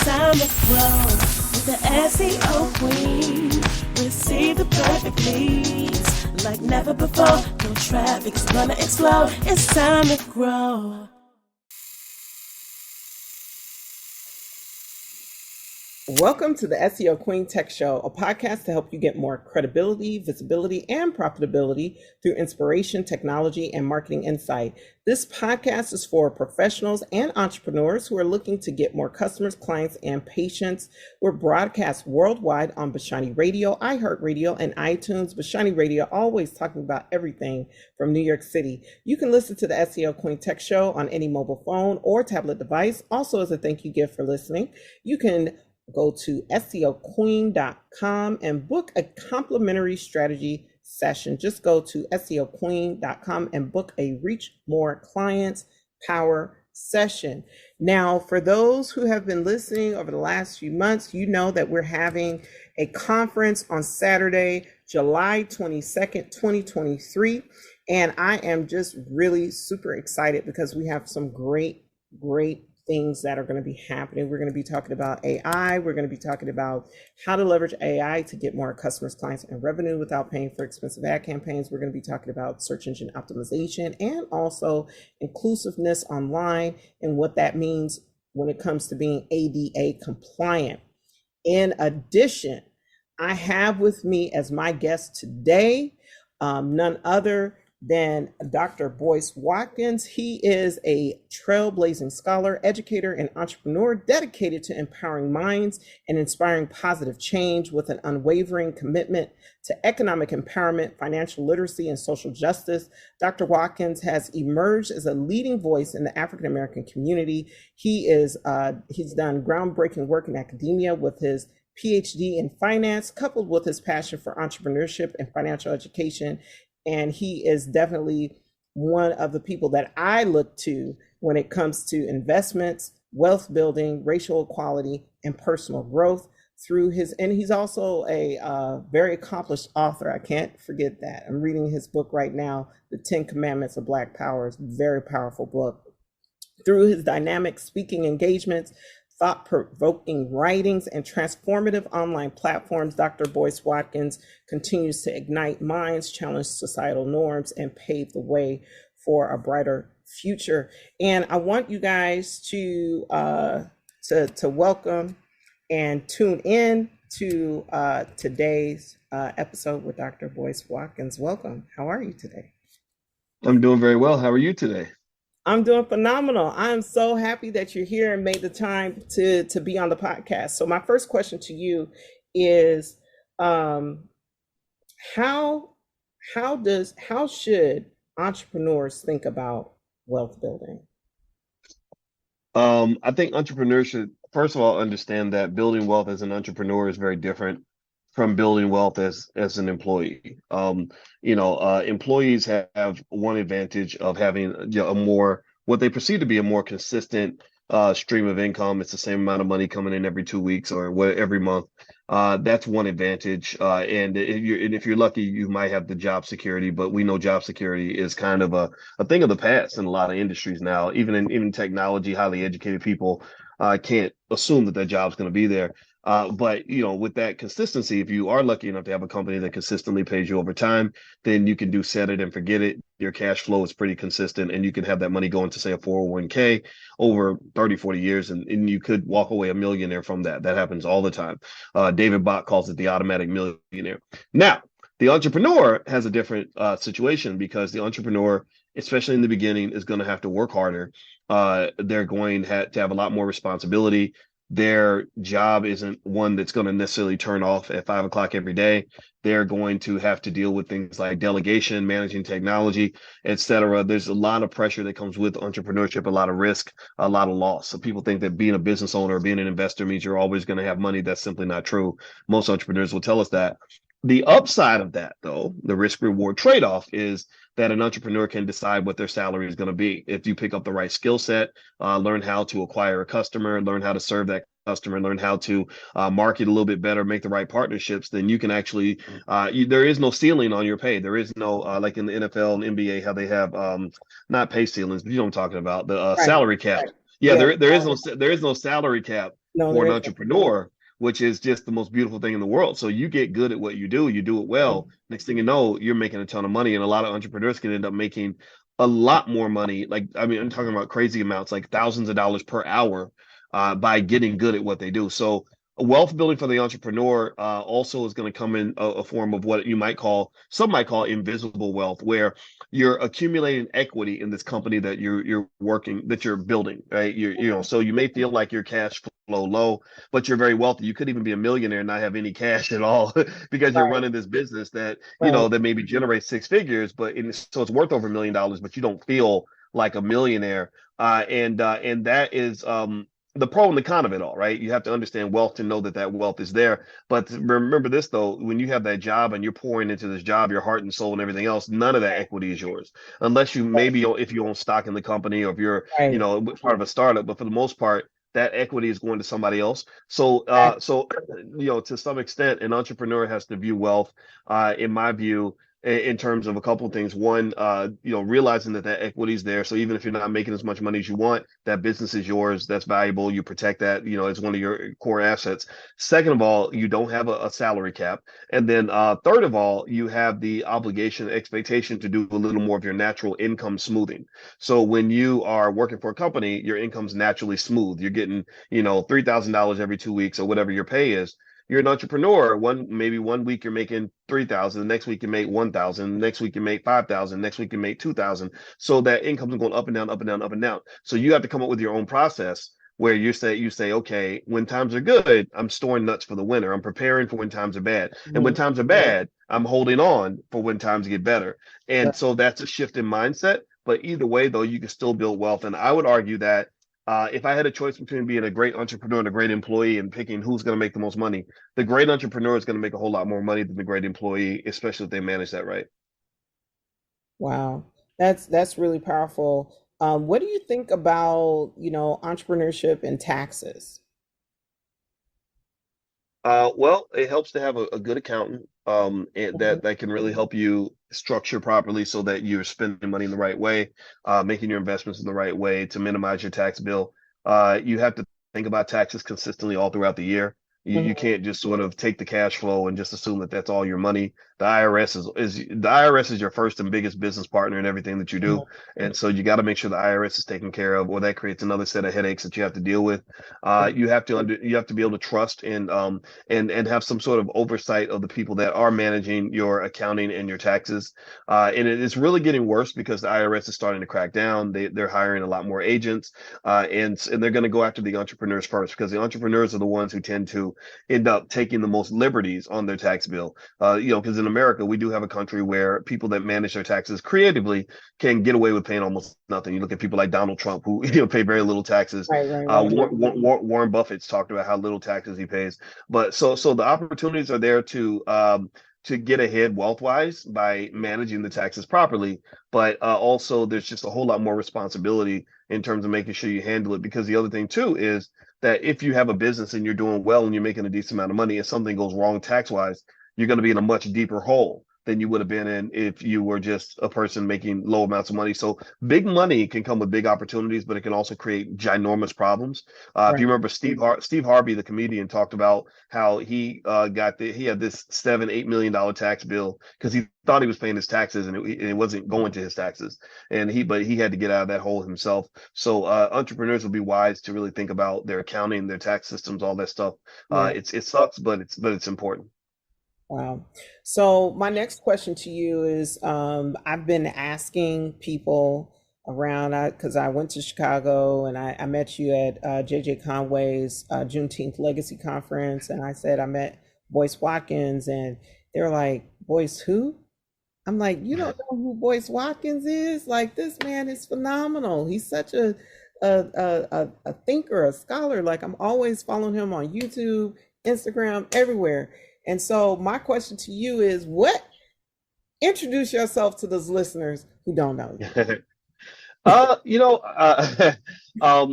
time to grow with the SEO Queen. Receive the perfect leads like never before. No traffic is gonna explode. It's time to grow. Welcome to the SEO Queen Tech Show, a podcast to help you get more credibility, visibility, and profitability through inspiration, technology, and marketing insight. This podcast is for professionals and entrepreneurs who are looking to get more customers, clients, and patients. We're broadcast worldwide on Bashani Radio, iHeartRadio, and iTunes. Bashani Radio, always talking about everything from New York City. You can listen to the SEO Queen Tech Show on any mobile phone or tablet device. Also, as a thank you gift for listening, you can go to SEOqueen.com and book a complimentary strategy session. Just go to SEOqueen.com and book a Reach More Clients Power session. Now, for those who have been listening over the last few months, you know that we're having a conference on Saturday, July 22nd, 2023. And I am just really super excited because we have some great things that are going to be happening. We're going to be talking about AI. We're going to be talking about how to leverage AI to get more customers, clients, and revenue without paying for expensive ad campaigns. We're going to be talking about search engine optimization and also inclusiveness online and what that means when it comes to being ADA compliant. In addition, I have with me as my guest today, none other than Dr. Boyce Watkins. He is a trailblazing scholar, educator, and entrepreneur dedicated to empowering minds and inspiring positive change with an unwavering commitment to economic empowerment, financial literacy, and social justice. Dr. Watkins has emerged as a leading voice in the African American community. He's done groundbreaking work in academia with his PhD in finance, coupled with his passion for entrepreneurship and financial education. And he is definitely one of the people that I look to when it comes to investments, wealth building, racial equality, and personal growth and he's also a very accomplished author. I can't forget that. I'm reading his book right now, The 10 Commandments of Black Power. It's a very powerful book. Through his dynamic speaking engagements, thought-provoking writings, and transformative online platforms, Dr. Boyce Watkins continues to ignite minds, challenge societal norms, and pave the way for a brighter future. And I want you guys to welcome and tune in to today's episode with Dr. Boyce Watkins. Welcome. How are you today? I'm doing very well. How are you today? I'm doing phenomenal. I'm so happy that you're here and made the time to be on the podcast. So my first question to you is, how should entrepreneurs think about wealth building? I think entrepreneurs should, first of all, understand that building wealth as an entrepreneur is very different from building wealth as an employee. Employees have one advantage of having what they perceive to be a more consistent stream of income. It's the same amount of money coming in every 2 weeks or every month. That's one advantage. And if you're lucky, you might have the job security, but we know job security is kind of a thing of the past in a lot of industries now. Even in technology, highly educated people can't assume that their job's going to be there. But with that consistency, if you are lucky enough to have a company that consistently pays you over time, then you can do set it and forget it. Your cash flow is pretty consistent, and you can have that money go into, say, a 401k over 30, 40 years, and you could walk away a millionaire from that. That happens all the time. David Bach calls it the automatic millionaire. Now, the entrepreneur has a different situation, because the entrepreneur, especially in the beginning, is going to have to work harder. They're going to have a lot more responsibility. Their job isn't one that's going to necessarily turn off at 5 o'clock every day. They're going to have to deal with things like delegation, managing technology, etc. There's a lot of pressure that comes with entrepreneurship, a lot of risk, a lot of loss. So people think that being a business owner or being an investor means you're always going to have money. That's simply not true. Most entrepreneurs will tell us that. The upside of that, though, the risk-reward trade-off, is that an entrepreneur can decide what their salary is going to be. If you pick up the right skill set, learn how to acquire a customer, learn how to serve that customer, learn how to market a little bit better, make the right partnerships, then you can actually, there is no ceiling on your pay. There is no, like in the NFL and NBA, how they have not pay ceilings, but you know what I'm talking about, the salary cap. Right. Yeah, there is no salary cap No, for there an is. entrepreneur, which is just the most beautiful thing in the world. So you get good at what you do it well. Next thing you know, you're making a ton of money. And a lot of entrepreneurs can end up making a lot more money. Like, I mean, I'm talking about crazy amounts, like thousands of dollars per hour by getting good at what they do. So wealth building for the entrepreneur also is going to come in a form of what you might call, some might call invisible wealth, where you're accumulating equity in this company that you're working, that you're building, right? So you may feel like your cash flow low, but you're very wealthy. You could even be a millionaire and not have any cash at all because you're Right, running this business that, right. that maybe generates six figures, so it's worth over $1 million, but you don't feel like a millionaire. And that is the pro and the con of it all, right? You have to understand wealth to know that that wealth is there. But remember this though, when you have that job and you're pouring into this job, your heart and soul and everything else, none of that equity is yours, unless you maybe if you own stock in the company or if you're, Right. part of a startup. But for the most part, that equity is going to somebody else. So, Right. to some extent, an entrepreneur has to view wealth, in my view, in terms of a couple of things. One, realizing that that equity is there. So even if you're not making as much money as you want, that business is yours. That's valuable. You protect that. It's one of your core assets. Second of all, you don't have a salary cap. And then third of all, you have the obligation, expectation to do a little more of your natural income smoothing. So when you are working for a company, your income's naturally smooth. You're getting, $3,000 every 2 weeks or whatever your pay is. You're an entrepreneur. Maybe 1 week you're making 3,000, the next week you make 1,000, the next week you make 5,000, next week you make 2,000. So that income's going up and down, up and down, up and down. So you have to come up with your own process where you say, okay, when times are good, I'm storing nuts for the winter. I'm preparing for when times are bad. And when Mhm. times are bad, I'm holding on for when times get better. And Right. so that's a shift in mindset. But either way, though, you can still build wealth. And I would argue that if I had a choice between being a great entrepreneur and a great employee and picking who's going to make the most money, the great entrepreneur is going to make a whole lot more money than the great employee, especially if they manage that right. Wow. That's really powerful. What do you think about, entrepreneurship and taxes? Well, it helps to have a good accountant, and Mhm. that can really help you structure properly so that you're spending money in the right way, making your investments in the right way to minimize your tax bill. You have to think about taxes consistently all throughout the year. You Mhm. can't just sort of take the cash flow and just assume that that's all your money. The IRS is your first and biggest business partner in everything that you do, Mhm. and so you got to make sure the IRS is taken care of, or that creates another set of headaches that you have to deal with. You have to be able to trust and have some sort of oversight of the people that are managing your accounting and your taxes. And it's really getting worse because the IRS is starting to crack down. They're hiring a lot more agents, and they're going to go after the entrepreneurs first because the entrepreneurs are the ones who tend to end up taking the most liberties on their tax bill. Because in America we do have a country where people that manage their taxes creatively can get away with paying almost nothing. You look at people like Donald Trump who pay very little taxes. Right, right, right. Warren Buffett's talked about how little taxes he pays. But so the opportunities are there to get ahead wealth wise by managing the taxes properly. But also there's just a whole lot more responsibility in terms of making sure you handle it. Because the other thing too is that if you have a business and you're doing well and you're making a decent amount of money, if something goes wrong tax wise, you're going to be in a much deeper hole than you would have been in if you were just a person making low amounts of money. So big money can come with big opportunities, but it can also create ginormous problems. If Right. you remember, Steve Harvey, the comedian, talked about how he had this $7-8 million tax bill because he thought he was paying his taxes and it wasn't going to his taxes, but he had to get out of that hole himself. So entrepreneurs will be wise to really think about their accounting, their tax systems, all that stuff. Yeah. It sucks, but it's important. Wow. So my next question to you is, I've been asking people around, because I went to Chicago and I met you at JJ Conway's Juneteenth Legacy Conference, and I said I met Boyce Watkins, and they're like, Boyce who? I'm like, you don't know who Boyce Watkins is? Like, this man is phenomenal. He's such a thinker, a scholar. Like, I'm always following him on YouTube, Instagram, everywhere. And so my question to you is, what, introduce yourself to those listeners who don't know you. Uh, you know, uh,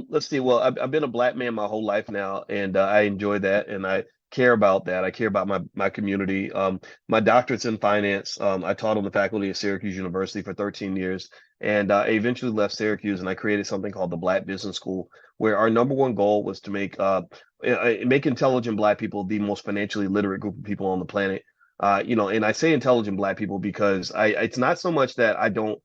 let's see. Well, I've been a black man my whole life now, and I enjoy that, and I care about that. I care about my community. My doctorate's in finance. I taught on the faculty at Syracuse University for 13 years, and I eventually left Syracuse, and I created something called the Black Business School, where our number one goal was to make make intelligent Black people the most financially literate group of people on the planet. And I say intelligent Black people because it's not so much that I don't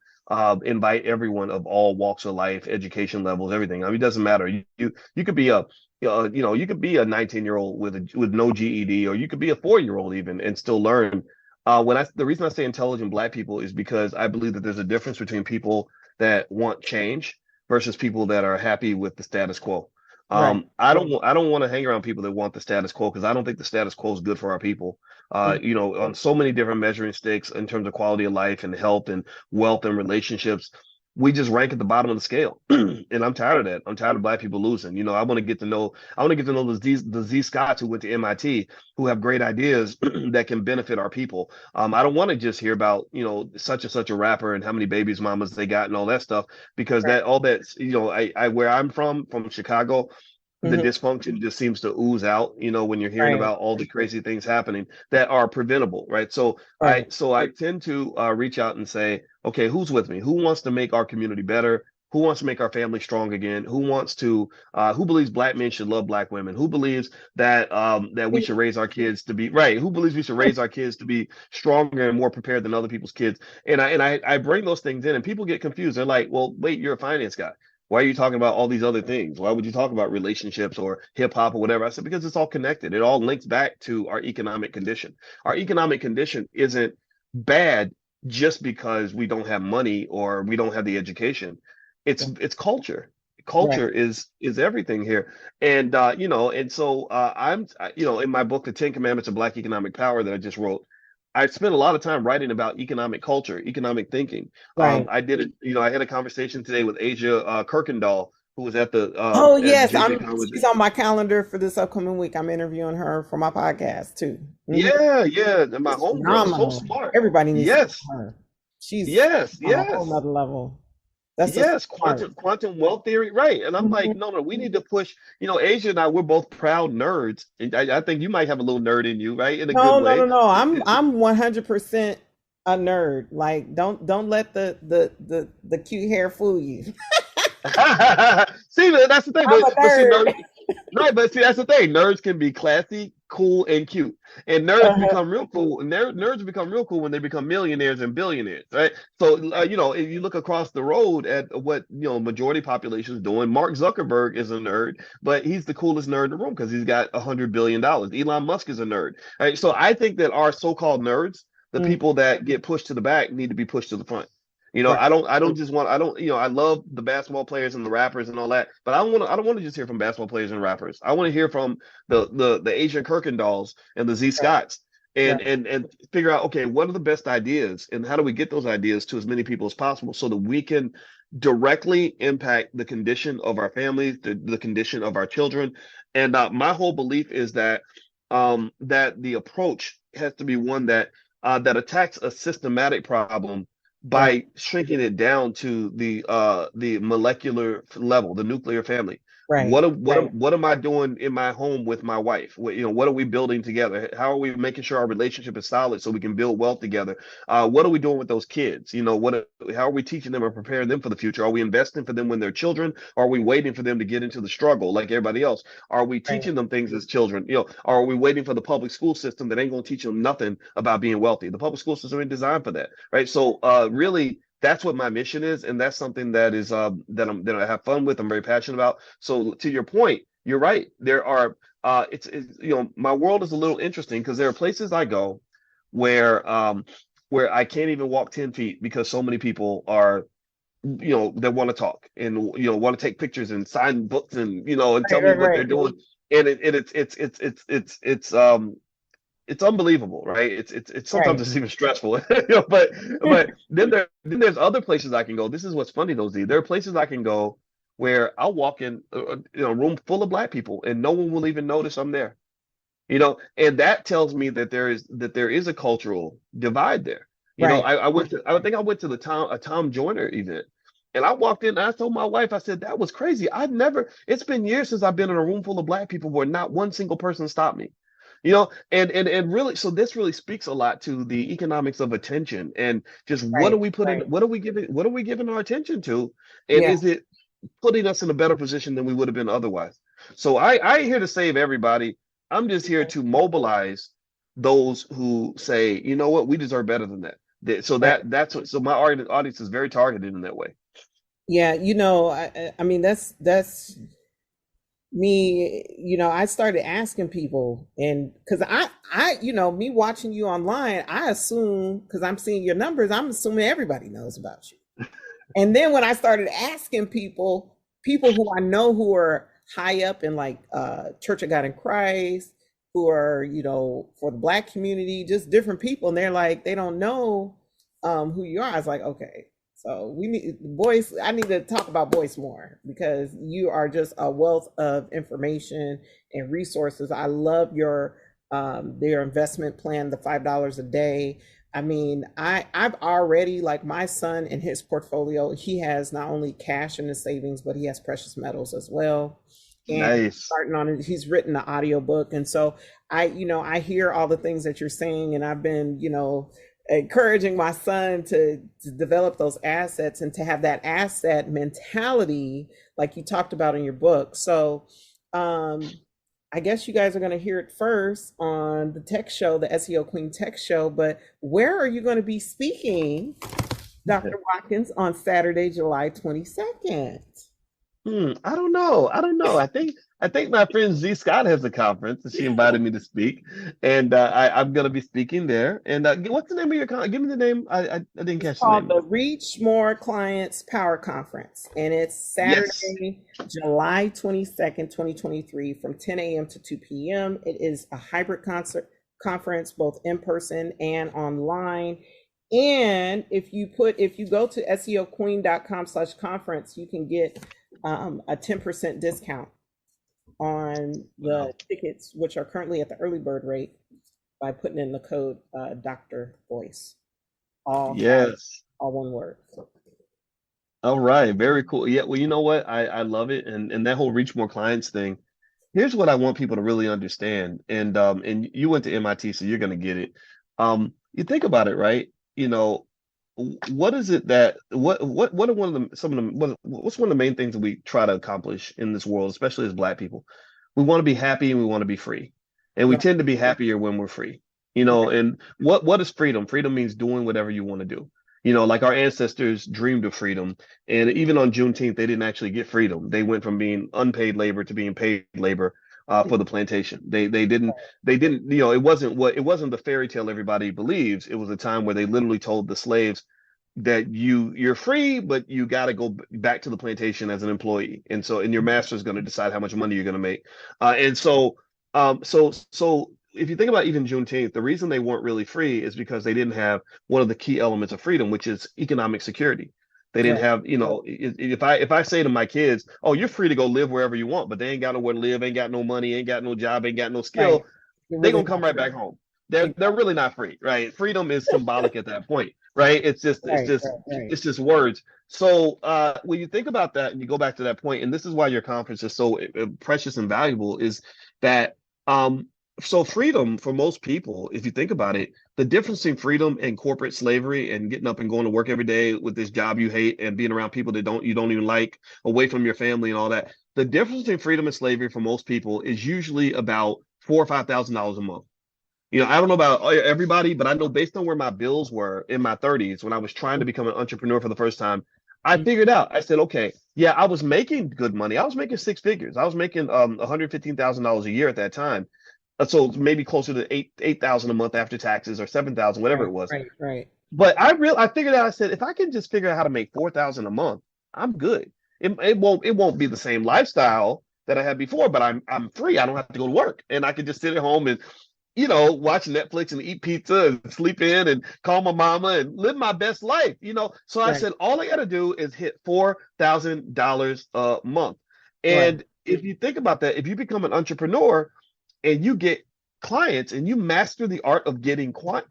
invite everyone of all walks of life, education levels, everything. I mean, it doesn't matter. You could be you could be a 19-year-old with no GED, or you could be a 4-year-old even and still learn. The reason I say intelligent Black people is because I believe that there's a difference between people that want change versus people that are happy with the status quo. Right. I don't want to hang around people that want the status quo, because I don't think the status quo is good for our people. On so many different measuring sticks in terms of quality of life and health and wealth and relationships, we just rank at the bottom of the scale. And I'm tired of that. I'm tired of Black people losing. I want to get to know the Z Scots who went to MIT, who have great ideas that can benefit our people. I don't want to just hear about, such and such a rapper and how many babies mamas they got and all that stuff, because where I'm from Chicago, the dysfunction just seems to ooze out, when you're hearing about all the crazy things happening that are preventable, right? So I tend to reach out and say, okay, who's with me? Who wants to make our community better? Who wants to make our family strong again? Who believes Black men should love Black women? Who believes that we should raise our kids to be right? Who believes we should raise our kids to be stronger and more prepared than other people's kids? And I bring those things in, and people get confused. They're like, well, wait, you're a finance guy. Why are you talking about all these other things? Why would you talk about relationships or hip hop or whatever? I said, because it's all connected. It all links back to our economic condition. Our economic condition isn't bad just because we don't have money or we don't have the education. It's culture. Culture is everything here. And so I'm in my book, The 10 Commandments of Black Economic Power, that I just wrote, I spent a lot of time writing about economic culture, economic thinking. Right. I did it. I had a conversation today with Asia Kirkendall, who was at the yes, JJ she's on my calendar for this upcoming week. I'm interviewing her for my podcast too. Yeah. And my homegirl, so smart. Everybody needs to know her. She's on a whole nother level. That's quantum wealth theory, right? And I'm like, no, we need to push. Asia and I, we're both proud nerds, and I think you might have a little nerd in you, right? In a good way. No. I'm 100% a nerd. Like, don't let the cute hair fool you. See, that's the thing. But see, that's the thing. Nerds can be classy, cool, and cute. And nerds become real cool. Nerds become real cool when they become millionaires and billionaires, right? So, if you look across the road at what, majority population is doing, Mark Zuckerberg is a nerd, but he's the coolest nerd in the room because he's got $100 billion. Elon Musk is a nerd, right? So I think that our so-called nerds, the people that get pushed to the back, need to be pushed to the front. I love the basketball players and the rappers and all that, but I don't want to just hear from basketball players and rappers. I want to hear from the Asian Kirkendalls and the Z Scotts and figure out, okay, what are the best ideas and how do we get those ideas to as many people as possible so that we can directly impact the condition of our families, the condition of our children. And my whole belief is that that the approach has to be one that attacks a systematic problem by shrinking it down to the molecular level, the nuclear family. Right. What am I doing in my home with my wife? What are we building together? How are we making sure our relationship is solid so we can build wealth together? What are we doing with those kids? How are we teaching them and preparing them for the future? Are we investing for them when they're children? Or are we waiting for them to get into the struggle like everybody else? Are we teaching them things as children? Or are we waiting for the public school system that ain't going to teach them nothing about being wealthy? The public school system ain't designed for that, right? So really, that's what my mission is, and that's something that is that I have fun with. I'm very passionate about. So to your point, you're right. There are my world is a little interesting because there are places I go where I can't even walk 10 feet because so many people are that want to talk and want to take pictures and sign books and and tell me what they're doing, and it's unbelievable, right? It's sometimes it's even stressful, but then there's other places I can go. This is what's funny though, Z. There are places I can go where I'll walk in a room full of Black people and no one will even notice I'm there, and that tells me that there is a cultural divide there. I went to a Tom Joyner event. And I walked in and I told my wife, I said, that was crazy. It's been years since I've been in a room full of Black people where not one single person stopped me. And really, so this really speaks a lot to the economics of attention and just what are we putting, what are we giving our attention to? And is it putting us in a better position than we would have been otherwise? So I ain't here to save everybody. I'm just here to mobilize those who say, you know what, we deserve better than that. So Right. that's what, so my audience is very targeted in that way. Yeah, I mean that's me. I started asking people, and because me watching you online, I assume because I'm seeing your numbers, I'm assuming everybody knows about you. And then when I started asking people who I know who are high up in like Church of God in Christ, who are, for the Black community, just different people, and they're like, they don't know who you are. I was like, okay, so we need Boyce. I need to talk about Boyce more because you are just a wealth of information and resources. I love their investment plan, the $5 a day. I mean, I've already, like my son in his portfolio, he has not only cash in his savings, but he has precious metals as well. And Nice. starting on it, he's written an audio book. And so I hear all the things that you're saying, and I've been, encouraging my son to develop those assets and to have that asset mentality, like you talked about in your book. So, I guess you guys are going to hear it first on the tech show, the SEO Queen tech show. But where are you going to be speaking, Dr. Watkins, on Saturday, July 22nd? I don't know. I don't know. I think my friend Z Scott has a conference and she invited me to speak, and I'm gonna be speaking there. And what's the name of your con? Give me the name. I didn't It's catch the called name of the it. Reach More Clients Power Conference, and it's Yes. Saturday, July 22nd, 2023, from 10 a.m. to 2 p.m. It is a hybrid conference, both in person and online. And if you go to seoqueen.com/conference, you can get a 10% discount on the Wow. tickets, which are currently at the early bird rate, by putting in the code Dr. Boyce, all caps, Yes. all one word. All right. Very cool. Yeah. Well, you know what? I love it, and that whole reach more clients thing. Here's what I want people to really understand, and you went to MIT, so you're gonna get it. You think about it, right? What is it that what are one of the some of the what's one of the main things that we try to accomplish in this world, especially as Black people? We want to be happy and we want to be free, and we Right, tend to be happier when we're free. right, And what is freedom? Freedom means doing whatever you want to do. Like our ancestors dreamed of freedom, and even on Juneteenth, they didn't actually get freedom. They went from being unpaid labor to being paid labor for the plantation. They didn't. It wasn't the fairy tale everybody believes. It was a time where they literally told the slaves that you're free, but you got to go back to the plantation as an employee, and your master is going to decide how much money you're going to make. And so if you think about even Juneteenth, the reason they weren't really free is because they didn't have one of the key elements of freedom, which is economic security. They didn't right, have, if I say to my kids, "Oh, you're free to go live wherever you want," but they ain't got nowhere to live, ain't got no money, ain't got no job, ain't got no right. skill, You're they're really gonna come not right free. back home. They're Exactly. really not free, right? Freedom is symbolic at that point, right? It's just it's Right, just right, right. it's just words. So when you think about that and you go back to that point, and this is why your conference is so precious and valuable, is that um, so freedom for most people, if you think about it, the difference between freedom and corporate slavery and getting up and going to work every day with this job you hate and being around people that you don't even like, away from your family and all that. The difference between freedom and slavery for most people is usually about $4,000 or $5,000 a month. I don't know about everybody, but I know based on where my bills were in my 30s when I was trying to become an entrepreneur for the first time, I figured out. I said, okay, yeah, I was making good money. I was making six figures. I was making $115,000 a year at that time. So maybe closer to 8,000 a month after taxes or 7,000, whatever Right, it was. right, right. But I figured out. I said, if I can just figure out how to make 4,000 a month, I'm good. It won't be the same lifestyle that I had before, but I'm free. I don't have to go to work, and I can just sit at home and watch Netflix and eat pizza and sleep in and call my mama and live my best life. So I Right, said, all I got to do is hit $4,000 a month. right. And if you think about that, if you become an entrepreneur and you get clients and you master the art of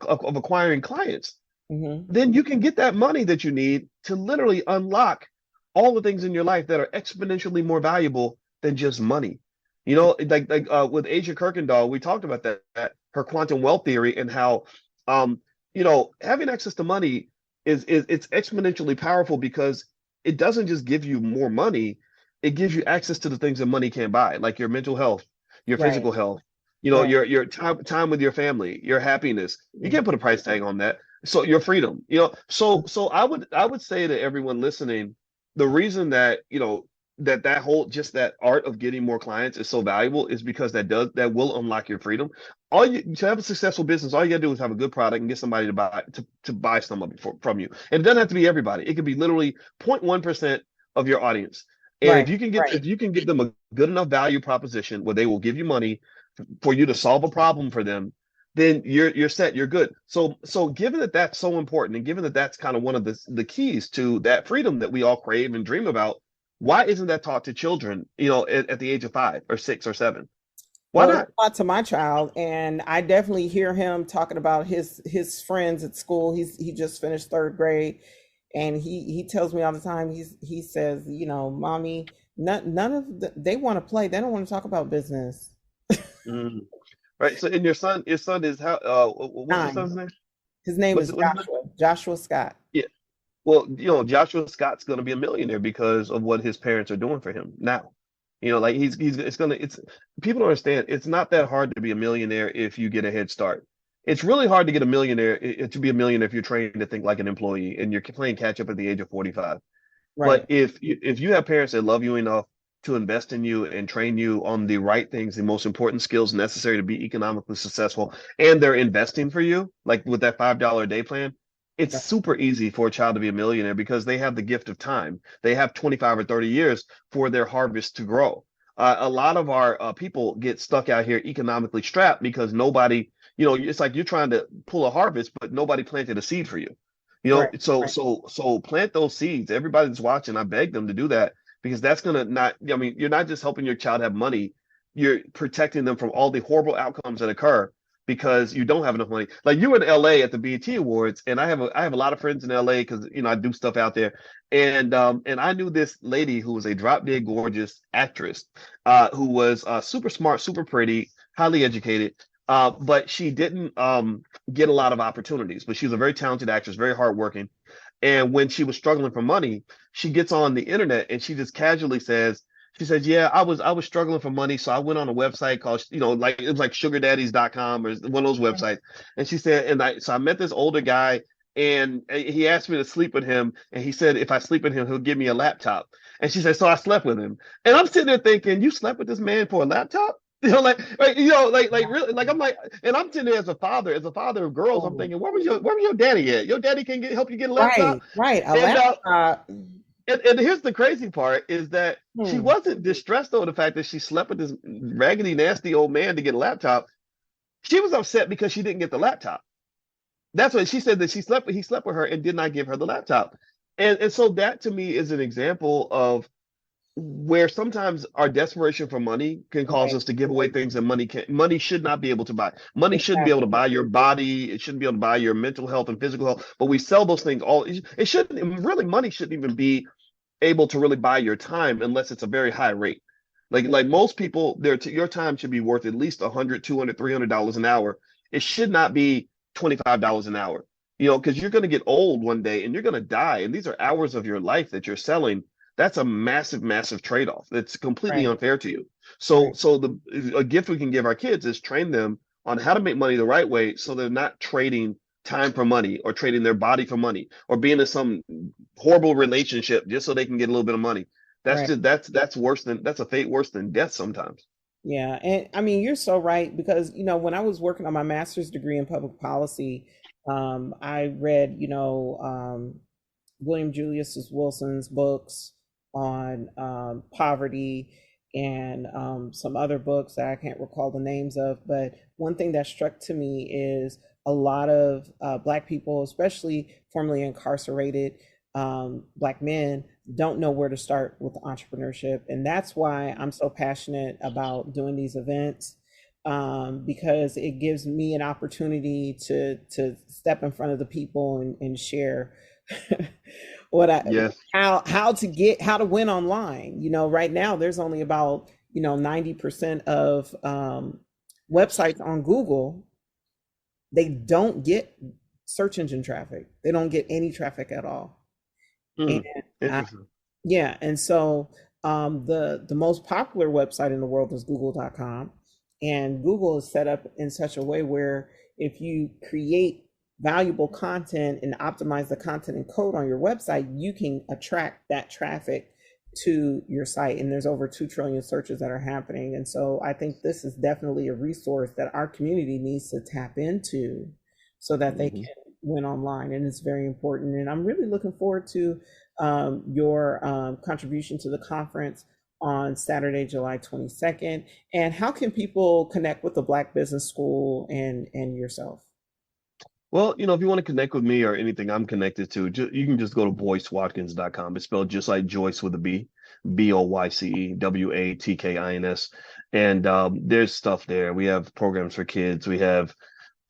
of acquiring clients, Mm-hmm. then you can get that money that you need to literally unlock all the things in your life that are exponentially more valuable than just money. With Asia Kirkendall, we talked about that her quantum wealth theory and how having access to money is it's exponentially powerful because it doesn't just give you more money. it gives you access to the things that money can't buy, like your mental health, your Right. physical health, Right. your time with your family, your happiness. You Mm. can't put a price tag on that. So your freedom, so I would say to everyone listening, the reason that, that whole just that art of getting more clients is so valuable is because that will unlock your freedom. To have a successful business, all you gotta do is have a good product and get somebody to buy some of it from you. And it doesn't have to be everybody. It could be literally 0.1% of your audience. And Right. if you can get Right. if you can give them a good enough value proposition where they will give you money for you to solve a problem for them, then you're set, you're good. So given that that's so important, and given that that's kind of one of the keys to that freedom that we all crave and dream about, why isn't that taught to children, at the age of 5 or 6 or 7? Why Well, it's not? taught to my child, and I definitely hear him talking about his friends at school. He just finished third grade, and he tells me all the time. He says, mommy, none of they want to play. They don't want to talk about business. Mm. Right. So, and your son is how? What's your 9. son's name? His name What's is what's his name? Joshua Scott. Yeah. Well, Joshua Scott's going to be a millionaire because of what his parents are doing for him now. Like it's people don't understand. It's not that hard to be a millionaire if you get a head start. It's really hard to get a millionaire to be a millionaire if you're trained to think like an employee and you're playing catch up at the age of 45. But Right. if you have parents that love you enough to invest in you and train you on the right things, the most important skills necessary to be economically successful, and they're investing for you, like with that $5 a day plan, it's Right. super easy for a child to be a millionaire because they have the gift of time. They have 25 or 30 years for their harvest to grow. A lot of our people get stuck out here economically strapped because nobody, it's like you're trying to pull a harvest, but nobody planted a seed for you. Right. So Right. so plant those seeds. Everybody that's watching, I beg them to do that because that's gonna not. I mean, you're not just helping your child have money, you're protecting them from all the horrible outcomes that occur because you don't have enough money. Like you were in LA at the BET Awards, and I have a lot of friends in LA because I do stuff out there, and I knew this lady who was a drop dead gorgeous actress, who was super smart, super pretty, highly educated. But she didn't get a lot of opportunities. But she was a very talented actress, very hardworking. And when she was struggling for money, she gets on the internet and she just casually says, she says, "Yeah, I was struggling for money, so I went on a website called, like it was like sugardaddies.com or one of those websites." And she said, I met this older guy and he asked me to sleep with him, and he said if I sleep with him, he'll give me a laptop. And she said, so I slept with him. And I'm sitting there thinking, you slept with this man for a laptop? Like really, like I'm like, and I'm sitting there as a father of girls, I'm Oh, thinking, where was your daddy at? Your daddy can help you get a laptop. right. Right. A And laptop. and here's the crazy part is that she Hmm. wasn't distressed over the fact that she slept with this raggedy, nasty old man to get a laptop. She was upset because she didn't get the laptop. That's what she said, that he slept with her and did not give her the laptop. And so that to me is an example of where sometimes our desperation for money can cause Right. us to give away things that money should not be able to buy. Money shouldn't be able to Exactly. buy your body. It shouldn't be able to buy your mental health and physical health. But we sell those things all. It shouldn't really. Money shouldn't even be able to really buy your time unless it's a very high rate. Like most people, your time should be worth at least 100, 200, $300 an hour. It should not be $25 an hour. Because you're going to get old one day and you're going to die, and these are hours of your life that you're selling. That's a massive, massive trade-off. That's completely Right. unfair to you. So, Right. so a gift we can give our kids is train them on how to make money the right way, so they're not trading time for money or trading their body for money or being in some horrible relationship just so they can get a little bit of money. That's Right. just that's a fate worse than death sometimes. Yeah, and I mean, you're so right because, when I was working on my master's degree in public policy, I read, William Julius Wilson's books on poverty and some other books that I can't recall the names of. But one thing that struck to me is a lot of Black people, especially formerly incarcerated Black men, don't know where to start with entrepreneurship. And that's why I'm so passionate about doing these events, because it gives me an opportunity to step in front of the people and share what I Yes. how to win online. Right now there's only about 90% of websites on Google, they don't get search engine traffic. They don't get any traffic at all. And Hmm. I, Interesting. yeah, and so the most popular website in the world is google.com, and Google is set up in such a way where if you create valuable content and optimize the content and code on your website, you can attract that traffic to your site. And there's over 2 trillion searches that are happening. And so I think this is definitely a resource that our community needs to tap into so that they can win online. And it's very important. And I'm really looking forward to your contribution to the conference on Saturday, July 22nd. And how can people connect with the Black Business School and yourself? Well, if you want to connect with me or anything I'm connected to, you can just go to boycewatkins.com. It's spelled just like Joyce with a B, BoyceWatkins. And there's stuff there. We have programs for kids. We have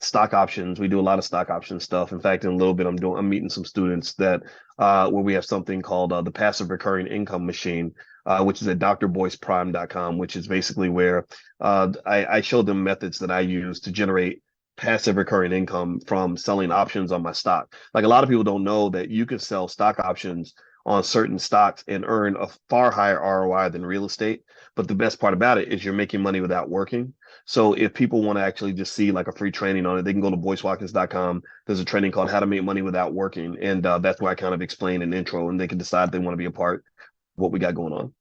stock options. We do a lot of stock option stuff. In fact, in a little bit, I'm meeting some students that where we have something called the Passive Recurring Income Machine, which is at drboyceprime.com, which is basically where I showed them methods that I use to generate passive recurring income from selling options on my stock. Like, a lot of people don't know that you can sell stock options on certain stocks and earn a far higher ROI than real estate. But the best part about it is you're making money without working. So if people want to actually just see like a free training on it, they can go to boycewatkins.com. There's a training called How to Make Money Without Working. And that's where I kind of explain an intro, and they can decide if they want to be a part of what we got going on.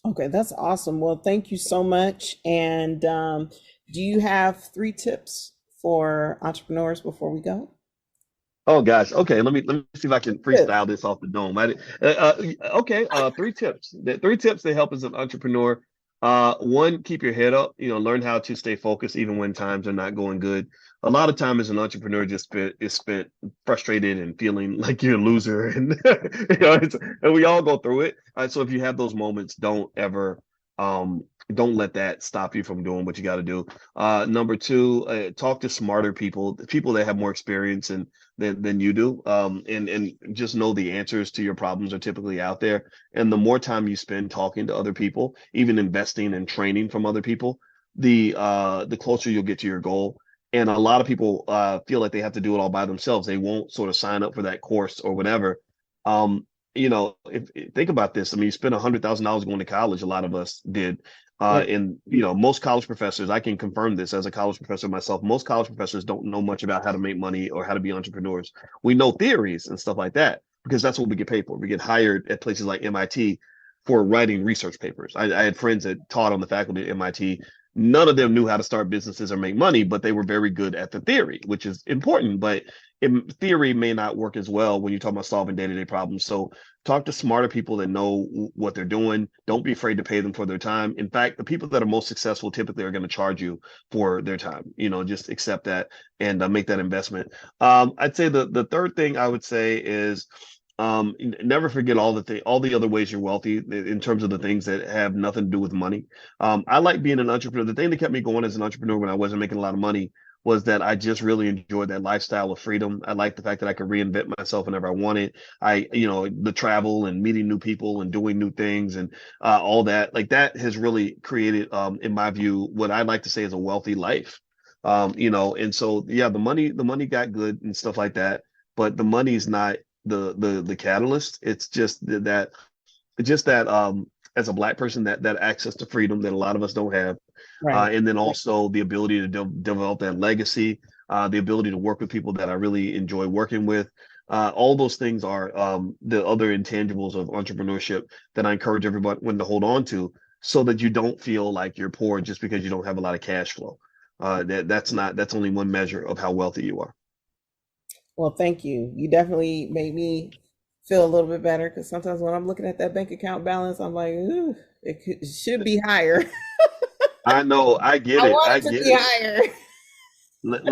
Okay, that's awesome. Well, thank you so much. And do you have 3 tips for entrepreneurs before we go? Oh gosh. Okay. Let me see if I can freestyle this off the dome. Okay. 3 tips. The 3 tips that help as an entrepreneur. One, keep your head up. Learn how to stay focused even when times are not going good. A lot of time as an entrepreneur is spent frustrated and feeling like you're a loser, and and we all go through it. So if you have those moments, don't let that stop you from doing what you got to do. Number 2, talk to smarter people that have more experience than you do, and just know the answers to your problems are typically out there. And the more time you spend talking to other people, even investing and training from other people, the closer you'll get to your goal. And a lot of people feel like they have to do it all by themselves. They won't sort of sign up for that course or whatever. If think about this, I mean, you spent $100,000 going to college. A lot of us did. And most college professors, I can confirm this as a college professor myself, most college professors don't know much about how to make money or how to be entrepreneurs. We know theories and stuff like that because that's what we get paid for. We get hired at places like MIT for writing research papers. I had friends that taught on the faculty at MIT. None of them knew how to start businesses or make money, but they were very good at the theory, which is important. But theory may not work as well when you're talking about solving day-to-day problems. So talk to smarter people that know what they're doing. Don't be afraid to pay them for their time. In fact, the people that are most successful typically are going to charge you for their time. Just accept that and make that investment. I'd say the third thing I would say is never forget all the other ways you're wealthy in terms of the things that have nothing to do with money. I like being an entrepreneur. The thing that kept me going as an entrepreneur when I wasn't making a lot of money was that I just really enjoyed that lifestyle of freedom. I like the fact that I could reinvent myself whenever I wanted. The travel and meeting new people and doing new things and all that, like that has really created, in my view, what I like to say is a wealthy life. And so, yeah, the money got good and stuff like that, but the money is not the catalyst. It's just that as a Black person, that access to freedom that a lot of us don't have. Right. And then also the ability to develop that legacy, the ability to work with people that I really enjoy working with. All those things are the other intangibles of entrepreneurship that I encourage everyone to hold on to so that you don't feel like you're poor just because you don't have a lot of cash flow. That's only one measure of how wealthy you are. Well, thank you. You definitely made me feel a little bit better because sometimes when I'm looking at that bank account balance, I'm like, ooh, it should be higher. I know. I get I it. want I it to get be it. higher. Let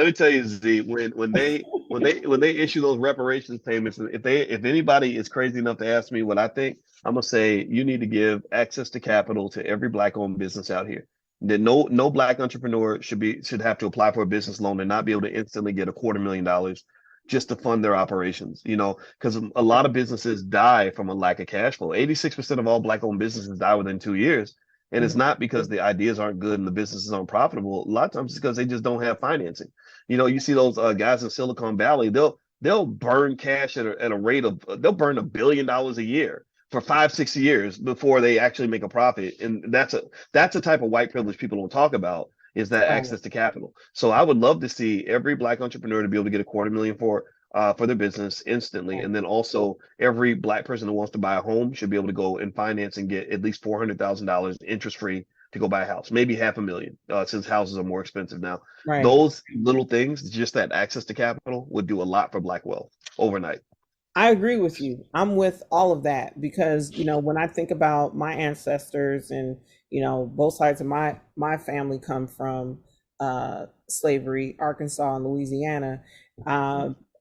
me tell you, Z, when they issue those reparations payments, if anybody is crazy enough to ask me what I think, I'm gonna say you need to give access to capital to every Black-owned business out here. That no Black entrepreneur should have to apply for a business loan and not be able to instantly get $250,000 just to fund their operations. Because a lot of businesses die from a lack of cash flow. 86% of all Black-owned businesses die within 2 years. And it's not because the ideas aren't good and the businesses aren't profitable. A lot of times it's because they just don't have financing. You see those guys in Silicon Valley, they'll burn cash at a rate of they'll burn $1 billion a year for 5, 6 years before they actually make a profit. And that's a type of white privilege people don't talk about, is that Right. access to capital. So I would love to see every Black entrepreneur to be able to get $250,000 for their business instantly. Right. And then also every Black person who wants to buy a home should be able to go and finance and get at least $400,000 interest free to go buy a house, maybe $500,000, since houses are more expensive now. Right. Those little things, just that access to capital, would do a lot for Black wealth overnight. I agree with you. I'm with all of that because, when I think about my ancestors and, both sides of my family come from slavery, Arkansas and Louisiana.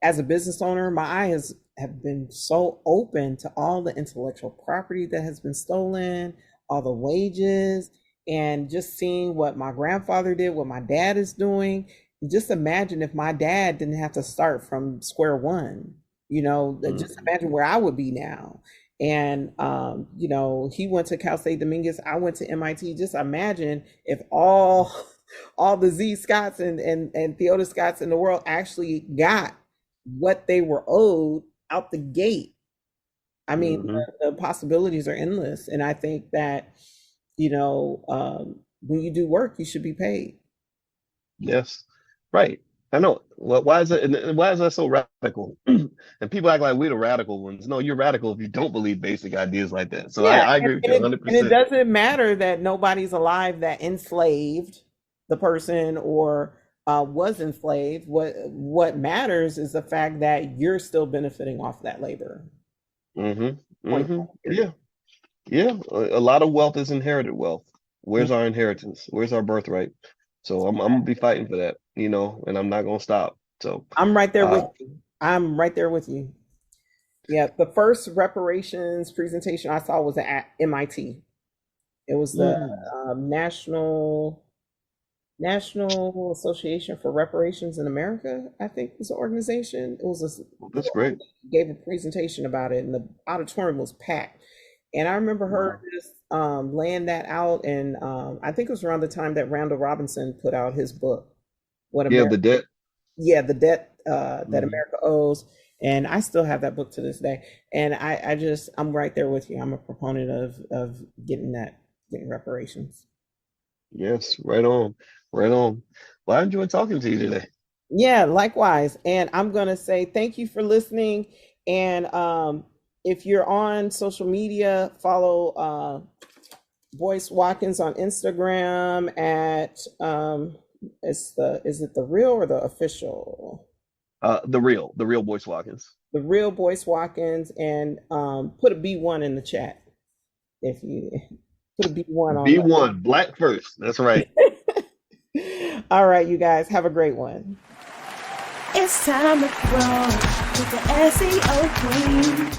As a business owner, my eyes have been so open to all the intellectual property that has been stolen, all the wages, and just seeing what my grandfather did, what my dad is doing. Just imagine if my dad didn't have to start from square one. Just imagine where I would be now. And, he went to Cal State Dominguez. I went to MIT. Just imagine if all the Z Scotts and Theota Scotts in the world actually got what they were owed out the gate. I mean, the possibilities are endless. And I think that, when you do work, you should be paid. Yes, right. I know. Why is it? And why is that so radical? And people act like we're the radical ones. No, you're radical if you don't believe basic ideas like that. So Yeah, I agree with you and it 100%. doesn't matter that nobody's alive that enslaved the person or was enslaved. What matters is the fact that you're still benefiting off that labor. Yeah. Yeah. A lot of wealth is inherited wealth. Where's our inheritance? Where's our birthright? So I'm gonna be fighting for that, and I'm not gonna stop. So I'm right there with you. I'm right there with you. Yeah, the first reparations presentation I saw was at MIT. It was the National Association for Reparations in America, I think was the organization. It was that's great. Gave a presentation about it, and the auditorium was packed. And I remember her just laying that out, and I think it was around the time that Randall Robinson put out his book, "What America." The debt. Yeah, the debt that America owes, and I still have that book to this day. And I'm right there with you. I'm a proponent of getting reparations. Yes, right on, right on. Well, I enjoyed talking to you today. Yeah, likewise. And I'm gonna say thank you for listening. And if you're on social media, follow Boyce Watkins on Instagram at is it the real or the official? The real Boyce Watkins. The real Boyce Watkins, and put a B1 in the chat if you put a B1 on B1, Black first. That's right. All right, you guys have a great one. It's time to grow with the SEO Queen.